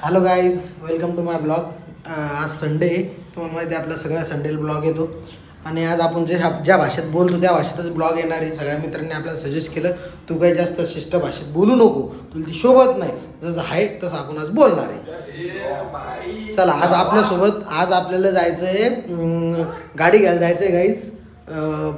Hello guys, welcome to my blog. आज Sunday आहे. तुम्हाला माहिती आहे आपला सगळ्या संडेला ब्लॉग येतो. आणि आज आपण ज्या भाषेत बोलतो त्या भाषेतच ब्लॉग येणार आहे. सगळ्या मित्रांनी आपल्याला सजेस्ट केलं, तू काही जास्त शिष्ट भाषेत बोलू नको, तुला ती शोभत नाही. जसं आहे तसं आपण आज बोलणार आहे. चला, आज आपल्याला जायचं आहे, गाडी घ्यायला जायचं आहे गाईज.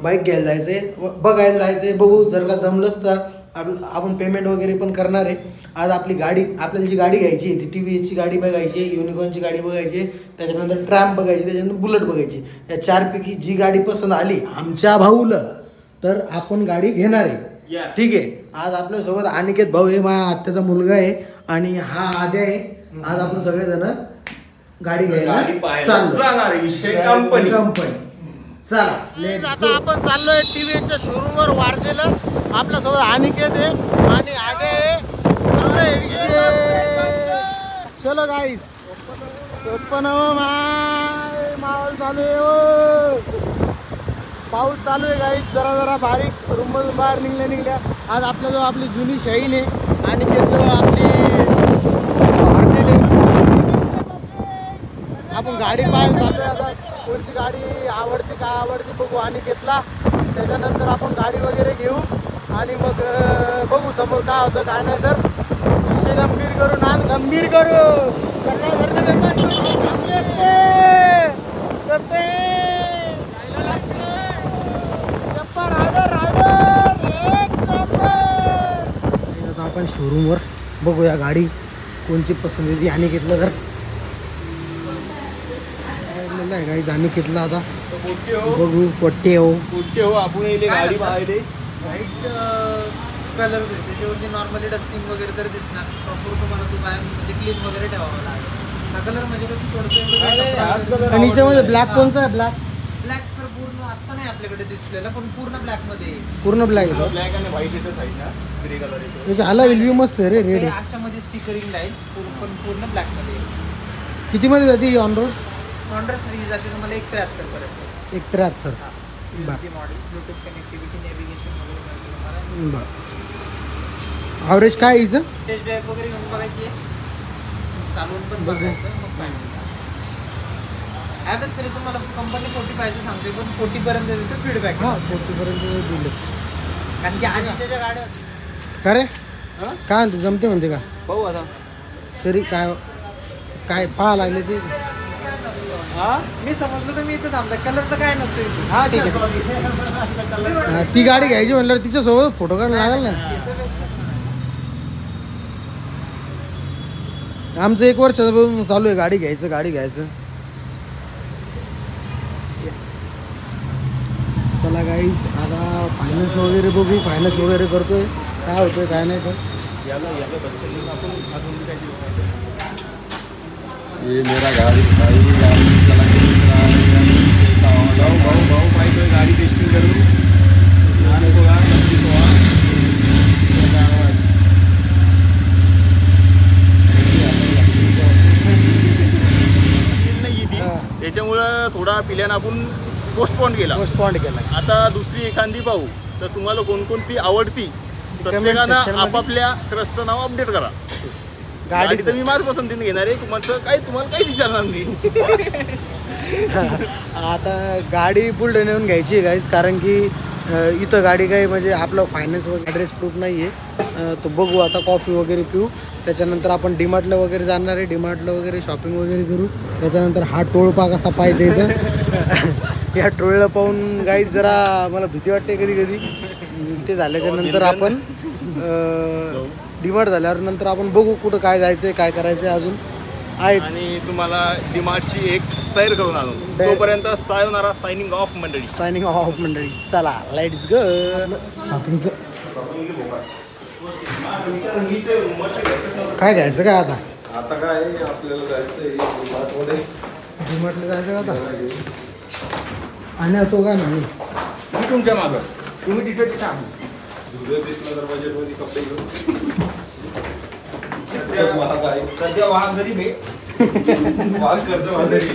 बाईक घ्यायला जायचं आहे, बघायला जायचं आहे. बघू, जर का जमलंच तर आपण पेमेंट वगैरे पण करणार आहे. आज आपल्याला जी गाडी घ्यायची आहे ती TVSची गाडी बघायची आहे, युनिकॉर्नची गाडी बघायची आहे, त्याच्यानंतर ट्रॅम्प बघायची, त्याच्यानंतर बुलेट बघायची. या चारपैकी जी गाडी पसंत आली आमच्या भाऊला तर आपण गाडी घेणार आहे. ठीक आहे. आज आपल्यासोबत अनिकेत भाऊ हे माझ्या आत्याचा मुलगा आहे आणि हा आद्या आहे. आज आपण सगळेजण गाडी घ्यायला कंपनी. चला, आता आपण चाललोय TVSच्या शोरूमवर वारजेला. आपल्यासोबत अनिकेत आहे आणि आगे चलो गाईस. माहोल चालू आहे, पाऊस चालू आहे गाईस. जरा बारीक रूम बाहेर निघल्या. आज आपल्याजवळ आपली जुनी शाईन आहे आणि त्याजवळ आपली हॉर्नेट आहे. आपण गाडी पाहायला चाललोय. आता कोणती गाडी आवडते काय आवडते बघू आणि घेतला. त्याच्यानंतर आपण गाडी वगैरे घेऊ आणि मग बघू समोर काय होतं काय नाही. तर विषय गंभीर करू आता आपण शोरूमवर बघूया गाडी कोणची पसंत येते. आणि घेतलं तर गाडी जाणी घेतला. आता बघू कोट्टे हो आपण गाडी पाहिले व्हाईट कलर त्याच्यावरती नॉर्मली डस्टिंग वगैरे तर दिसणार. प्रॉपर तुम्हाला तो काय म्हणजे क्लीन वगैरे ठेवावा लागेल. हा कलर म्हणजे कसं थोडंसं. आणि याच्यामध्ये ब्लॅक कोणचा आहे? ब्लॅक सर पूर्ण आत्ता नाही आपल्याकडे दिसलेला, पण पूर्ण ब्लॅक मध्ये पूर्ण ब्लॅक येतो. ब्लॅक आणि व्हाईट येतं साईडला, ग्रे कलर येतो. याचा हाला व्ह्यू मस्त आहे रे, रेड आहे. अशामध्ये स्टिकरिंग राहील पण पूर्ण ब्लॅक मध्ये. किती मध्ये जाते ही ऑन रोड? हॉन्डा सिरीज जाते तुम्हाला 173 पर्यंत. 173 मॉडेल, ब्लूटूथ कनेक्टिव्हिटी, नॅव्हिगेशन वगैरे. बरं. ॲव्हरेज काय हिचं? टेस्ट ड्राईव्ह वगैरे घेऊन बघायची, चालवून पण बघायचं. मग फायनल ॲव्हरेज सरी तुम्हाला कंपनी 40 पाहिजे सांगते, पण 40 पर्यंत देते फीडबॅक. 40 पर्यंत दिलं. कारण की आधी त्याच्या गाड्या का रे काय म्हणते, जमते म्हणते का? पाहू आता तरी काय पाहा लागले ते. मी समजलं तर मी इथं थांबता. कलरचं काय नसतं. हा, ठीक आहे. ती गाडी घ्यायची म्हणल्यावर तिच्यासोबत फोटो काढायला लागेल ना. आमचं 1 वर्षापासून चालू आहे गाडी घ्यायचं. चला गाईस, आता फायनान्स वगैरे बघू. फायनान्स वगैरे करतोय, काय होतोय काय नाही. तर ये मेरा गाड़ी भाई चला भाऊ पाहिजे गाडी टेस्टिंग करू. त्याच्यामुळं थोडा पिल्यानं आपण पोस्टपोन केला. आता दुसरी एखादी पाहू. तर तुम्हाला कोणकोणती आवडती प्रत्येकानं आपापल्या क्रस्टचं नाव अपडेट करा. गाडी तर मी माझ्या पसंतीने घेणार आहे. तुम्हाला काहीच विचारणार नाही. आता गाडी पुढे नेऊन घ्यायची आहे गाईस, कारण की इथं गाडी काही म्हणजे आपलं फायनान्स वगैरे ॲड्रेस प्रूफ नाही आहे. तो बघू आता. कॉफी वगैरे पिऊ, त्याच्यानंतर आपण डीमार्टला वगैरे जाणार आहे. डीमार्टला वगैरे शॉपिंग वगैरे करू. त्याच्यानंतर हा टोळपा कसा पाहिजे इथं या टोळला पाहून गाईस जरा मला भीती वाटते कधी. ते झाल्याच्या नंतर आपण डीमार्ट झाल्यावर नंतर आपण बघू कुठं काय जायचं आहे, काय करायचं आहे अजून आहे. आणि तुम्हाला डीमार्टची एक सैर करून आणू. तोपर्यंत सायनिंग ऑफ मंडळी. चला, लेट्स गो. शॉपिंगचं काय घ्यायचं काय आता? काय आपल्याला जायचं डीमार्टला जायचं आता. आणि तो काय म्हणे मी तुमच्या मागं, तुम्ही तिथे दिसलं तर बजेटमध्ये कपडे घेऊन. सध्या वाघ गरीब आहे. वाघ कर्ज वाजरी.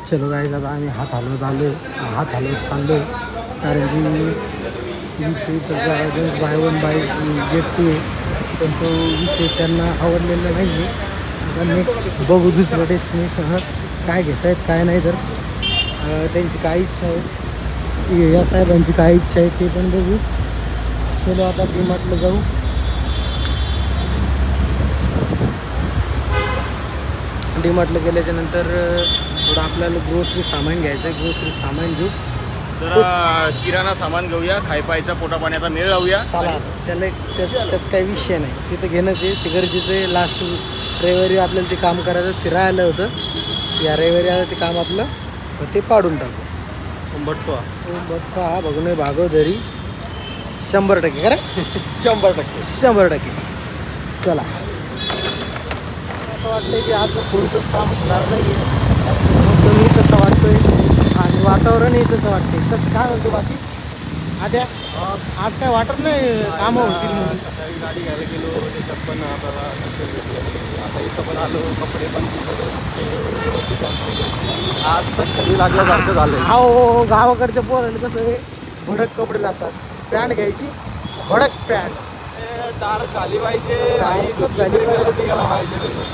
चलो गाईज, आता आम्ही हात हलवत चाललो आहे कारण की विषय तर buy one buy get two आहे, पण तो विषय त्यांना आवडलेला नाही आहे. आता नेक्स्ट बघू दुसरं डेस्टिनेशन काय घेत आहेत काय नाही. तर त्यांची काय इच्छा आहे, या साहेबांची काय इच्छा आहे ते पण बघू. चलो आता डीमार्टला जाऊ. डीमार्टला गेल्याच्या नंतर थोडं आपल्याला ग्रोसरी सामान घ्यायचं आहे, ग्रोसरी सामान घेऊ. जरा किराणा सामान घेऊया, खायपायचा पोटा पाण्याचा मेळ लावूया. चला त्याला त्याच काही विषय नाही, तिथं घेणंच आहे, ते गरजेचं आहे. लास्ट रविवारी आपल्याला ते काम करायचं, ते राहिलं होतं. या रविवारी आता ते काम आपलं ते पाडून टाकू. हा बघून भागवधरी 100% खरं 100%. चला असं वाटतंय की आज पुढचंच काम होणार नाही. मोसमही तसं वाटतोय आणि वातावरणही तसं वाटतंय. तसं काय म्हणतो बाकी आद्या, आज काय वाटत नाही कामं होतील म्हणून. गाडी घ्यायला गेलो, त्याच्यात पण आपल्याला आता इथं पण आलो, कपडे पण आज तर कधी लागल्यासारखं झालं. हो गावाकडच्या पोरांना कसं आहे, भडक कपडे लागतात. पॅन्ट घ्यायची, भडक पॅन्ट डार्क झाली पाहिजे, झाली पाहिजे,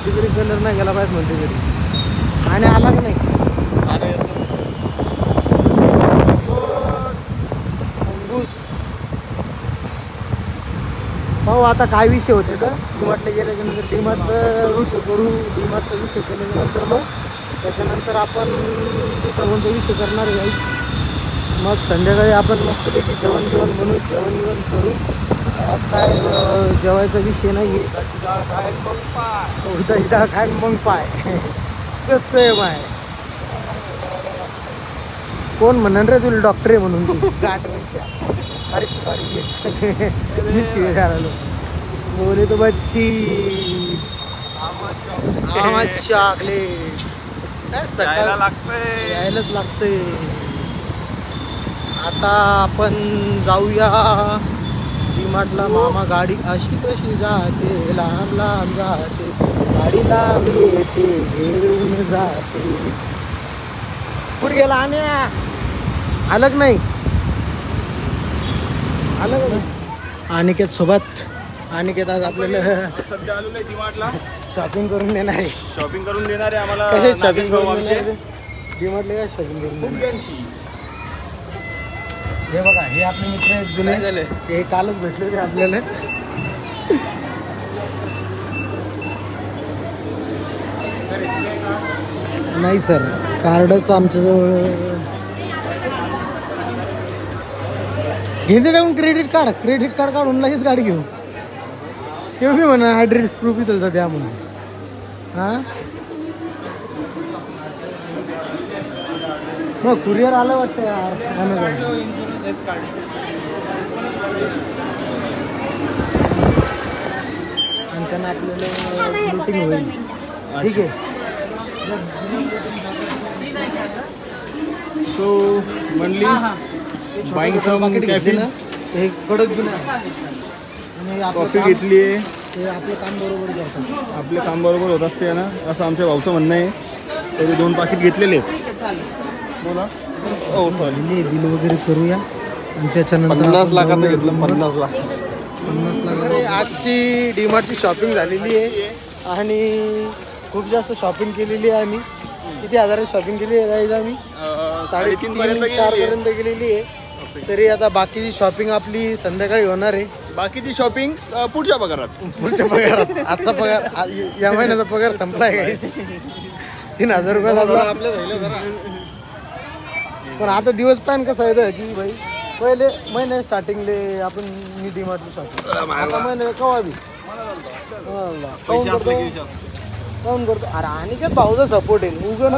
डिग्री कलर नाही गेला पाहिजे म्हणते तरी. आणि आला की नाही भाऊ. आता काय विषय होते तर डीमार्टला गेल्याच्यानंतर डीमार्टचा विषय करू. डीमार्टचा विषय केल्यानंतर मग त्याच्यानंतर आपण सर्वांचा विषय करणार आहे. मग संध्याकाळी आपण मस्तपैकी जेवण बनवू, जेवण करू. आज काय जेवायचा विषय नाही आहे. डाळ काय मग पाय कसं आहे माय. कोण म्हणणार रे तुला डॉक्टर आहे म्हणून तू गाठच्या. अरे मी शिवाय बोले तो बच्ची चॉकलेट यायलाच लागतंय. आता आपण जाऊया डीमार्टला. मामा गाडी अशी कशी जाते, लहान लहान जाते, गाडी लांब येते घेऊन जाते. कुठे गेला आणि अलग नाही अनिकेत सोबत. अनिकेत आज आपल्याला सध्या आलो नाही डीमार्टला, शॉपिंग करून देणार आहे. शॉपिंग करून देणार आहे आम्हाला. कसे शॉपिंग करून देणार आहे डीमार्टला? काय शॉपिंग करून देणार? हे बघा, हे आपले मित्र आहेत जुने, हे कालच भेटले होते आपल्याला. नाही सर, कार्डच आमच्याजवळ घेते जाऊन. क्रेडिट कार्ड काढून लगेच गाडी घेऊ. तेव्हा मी म्हणा ॲड्रेस प्रूफ इथं द्या म्हणून. हां मग कुरिअर आलं वाटतं यार अमेझॉन. आणि त्यांना आपल्याला लुटिंग होईल. ठीक आहे. सो म्हणली बाईंग पाकिट घेतलं, हे कडक जुनं आणि कॉफी घेतली आहे. ते आपलं काम बरोबर करतात. आपले काम बरोबर होत असते ना, असं आमच्या भाऊचं म्हणणं आहे. तरी 2 पाकिट घेतलेले आहेत. बोला. हो सॉरी, बिल वगैरे करूया आणि त्याच्यानंतर 50 लाखाचं घेतलं. 50 लाख. अरे आजची डीमार्टची शॉपिंग झालेली आहे आणि खूप जास्त शॉपिंग केलेली आहे आम्ही. किती हजाराची शॉपिंग केली आहे आम्ही? 3.5-4 पर्यंत गेलेली आहे. तरी आता बाकीची शॉपिंग आपली संध्याकाळी होणार आहे. बाकीची शॉपिंग पुढच्या पगारात. आजचा पगार, या महिन्याचा पगार संपलाय गाईस. 3,000 रुपये आपला. पण आता दिवस प्लॅन कसा आहे की भाई, पहिले महिने स्टार्टिंगले आपण मी डीमार्टला शॉपिंग, आता महिने कवा बी काऊन करतो. अरे अनिकेत भाऊचा सपोर्ट आहे उगं ना.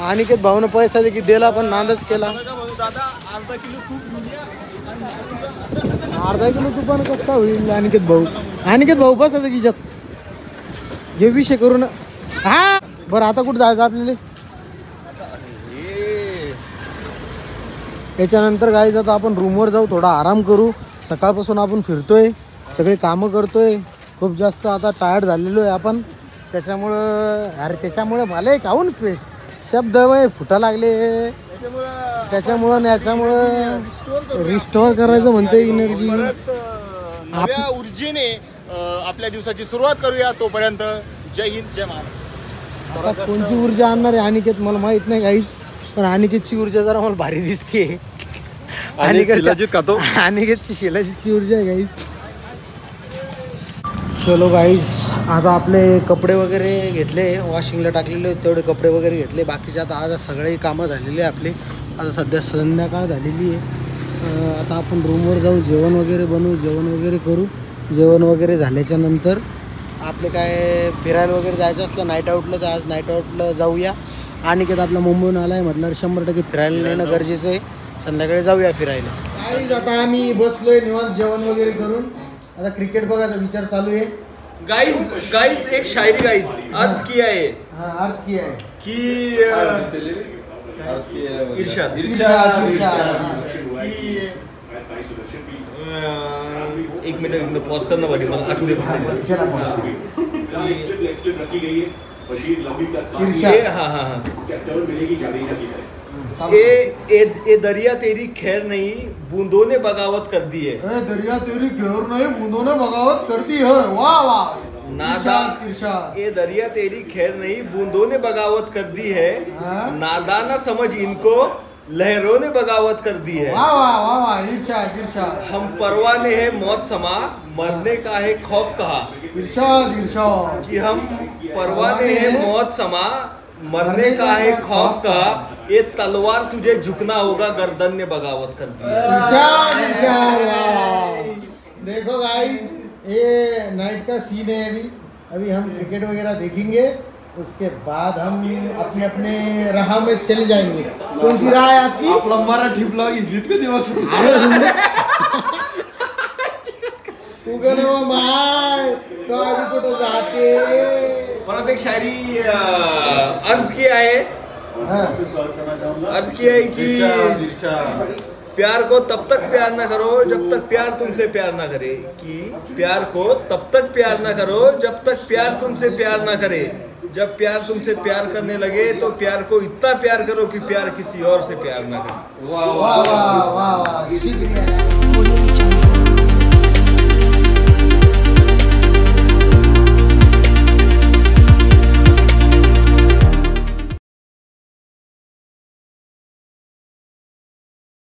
अनिकेत भाऊनं पैसा देखील दिला पण नांदच केला. अर्धा किलो तू पण कसं होईल अनिकेत भाऊ बस आता किच्यात जे विषय करू ना. हा बरं, आता कुठं जायचं आपल्याला? त्याच्यानंतर काय जातं आपण रूमवर जाऊ, थोडा आराम करू. सकाळपासून आपण फिरतोय, सगळे कामं करतोय, खूप जास्त आता टायर्ड झालेलो आहे आपण. त्याच्यामुळं मला काहून शब्द फुटा लागले. त्याच्यामुळं रिस्टोअर करायचं म्हणते एनर्जी. परत नव्या ऊर्जेने आपल्या दिवसाची सुरुवात करूया. तोपर्यंत जय हिंद, जय महाराष्ट्र. आता कोणची ऊर्जा आणणार आहे अनिकेत मला माहित नाही काहीच, पण अनिकेतची ऊर्जा जरा मला भारी दिसते. अनिकेतची शिलाजीतची ऊर्जा आहे गाईज. चलो गाईज, आता आपले कपडे वगैरे घेतले, वॉशिंगला टाकलेले तेवढे कपडे वगैरे घेतले. बाकीचे आता आज सगळे कामं झालेली आहे आपली. आता सध्या संध्याकाळ झालेली आहे. आता आपण रूमवर जाऊ, जेवण वगैरे बनवू, जेवण वगैरे करू. जेवण वगैरे झाल्याच्या नंतर आपले काय फिरायला वगैरे जायचं असलं नाईट आऊटला, तर आज नाईट आऊटला जाऊया. अनिकेत आपला मुंबईहून आला आहे म्हटलं 100% फिरायला नेणं गरजेचं आहे. संध्याकाळी जाऊया फिरायला. गाईज आता आम्ही बसलोय निवांत जेवण वगैरे करून. आता क्रिकेट बघायचा विचार चालू आहे. गाइज एक शायरी गाइज अर्ज किया है. हाँ, अर्ज किया है कि इरशाद एक मिनट पॉज करना पड़ेगा, मला आठवू दे. ये दरिया तेरी खैर नहीं बूंदों ने बगावत कर दी है. दरिया तेरी खैर नहीं बूंदों ने बगावत कर दी है. वाह वाह. ये दरिया तेरी खैर नहीं बूंदों ने बगावत कर दी है. नादाना समझ इनको लहरों ने बगावत कर दी है. वाह वाह वाह वाह. इरशाद इरशाद. हम परवाने हैं मौत समा मरने का है खौफ कहा. इरशाद इरशाद. कि हम परवाने हैं मौत समा मरने का है खौफ का. ये तलवार तुझे झुकना होगा गर्दन ने बगावत कर दी. इरशाद इरशाद. देखो गाइस, ये नाइट का सीन है. अभी हम क्रिकेट वगैरह देखेंगे, उसके बाद हम अपने अपने राह में चले जाएंगे. कौन सी राह है आपकी? आपला मराठी ब्लॉग इतके दिवस माय कुठं जाते. परत एक शायरी अर्ज किया है. अर्ज किया है कि प्यार को तब तक प्यार ना करो जब तक प्यार तुमसे प्यार ना करे. कि प्यार को तब तक प्यार ना करो जब तक प्यार तुमसे प्यार ना करे. जब प्यार तुमसे प्यार करने लगे तो प्यार को इतना प्यार करो कि प्यार किसी और से प्यार ना करे. वाह वाह वाह वाह.